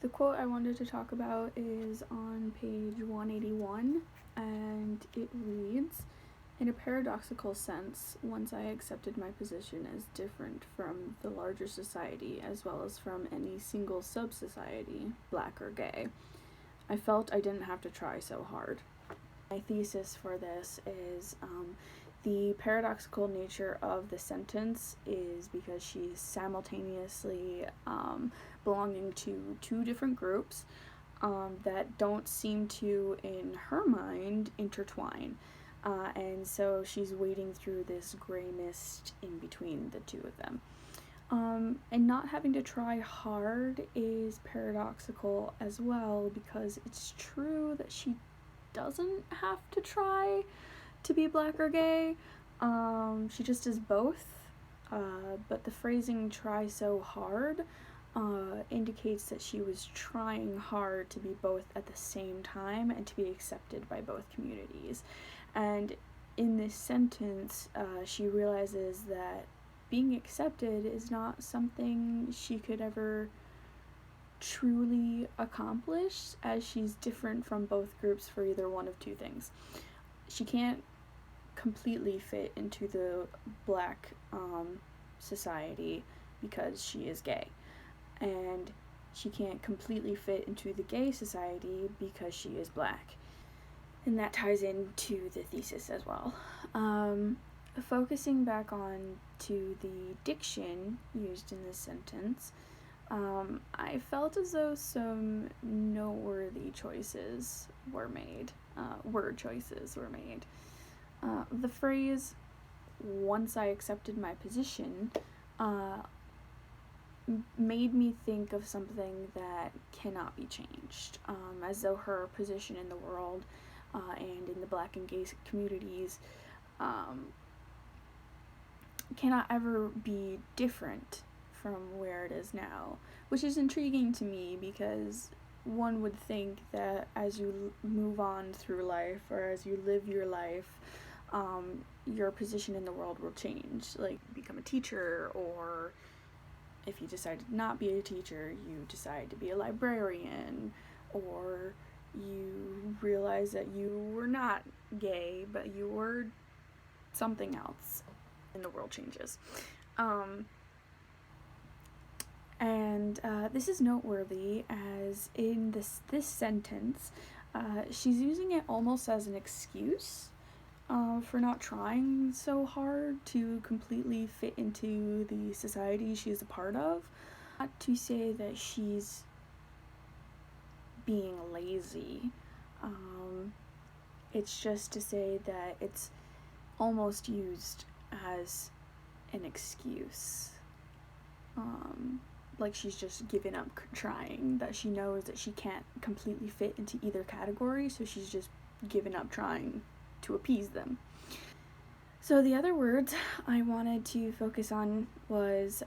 The quote I wanted to talk about is on page 181, and it reads, "In a paradoxical sense, once I accepted my position as different from the larger society as well as from any single sub-society, black or gay, I felt I didn't have to try so hard." My thesis for this is the paradoxical nature of the sentence is because she's simultaneously belonging to two different groups that don't seem to, in her mind, intertwine. And so she's wading through this gray mist in between the two of them. And not having to try hard is paradoxical as well, because it's true that she doesn't have to try to be black or gay. She just is both. But the phrasing "try so hard" indicates that she was trying hard to be both at the same time and to be accepted by both communities. And in this sentence, she realizes that being accepted is not something she could ever truly accomplish, as she's different from both groups for either one of two things. She can't completely fit into the black society because she is gay, and she can't completely fit into the gay society because she is black. And that ties into the thesis as well. Focusing back on to the diction used in this sentence, I felt as though some noteworthy choices were made, word choices were made. The phrase "once I accepted my position" made me think of something that cannot be changed, as though her position in the world and in the black and gay communities cannot ever be different from where it is now, which is intriguing to me, because one would think that as you move on through life, or as you live your life, your position in the world will change. Like, become a teacher, or if you decide to not be a teacher, you decide to be a librarian, or you realize that you were not gay, but you were something else, and the world changes. This is noteworthy, as in this sentence, she's using it almost as an excuse for not trying so hard to completely fit into the society she's a part of. Not to say that she's being lazy. It's just to say that it's almost used as an excuse. Like she's just given up trying, that she knows that she can't completely fit into either category, so she's just given up trying to appease them. So the other words I wanted to focus on was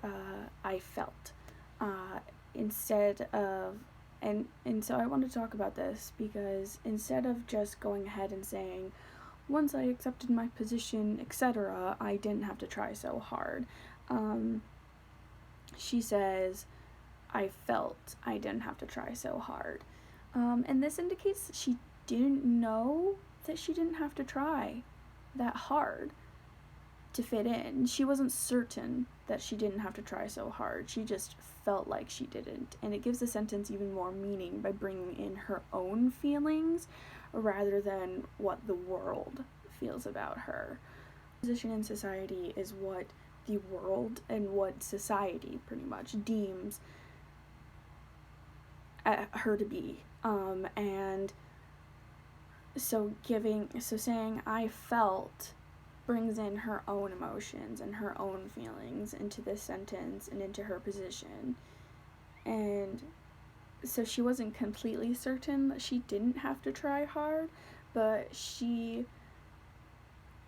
"I felt," instead of, and so I want to talk about this because instead of just going ahead and saying "once I accepted my position, etc., I didn't have to try so hard," she says "I felt I didn't have to try so hard," and this indicates that she didn't know that she didn't have to try that hard to fit in. She wasn't certain that she didn't have to try so hard. She just felt like she didn't. And it gives the sentence even more meaning by bringing in her own feelings rather than what the world feels about her. Position in society is what the world and what society pretty much deems her to be. And so saying "I felt" brings in her own emotions and her own feelings into this sentence and into her position. And so she wasn't completely certain that she didn't have to try hard, but she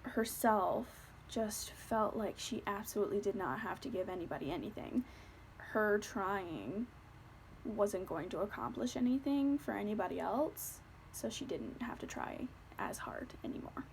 herself just felt like she absolutely did not have to give anybody anything. Her trying wasn't going to accomplish anything for anybody else, so she didn't have to try as hard anymore.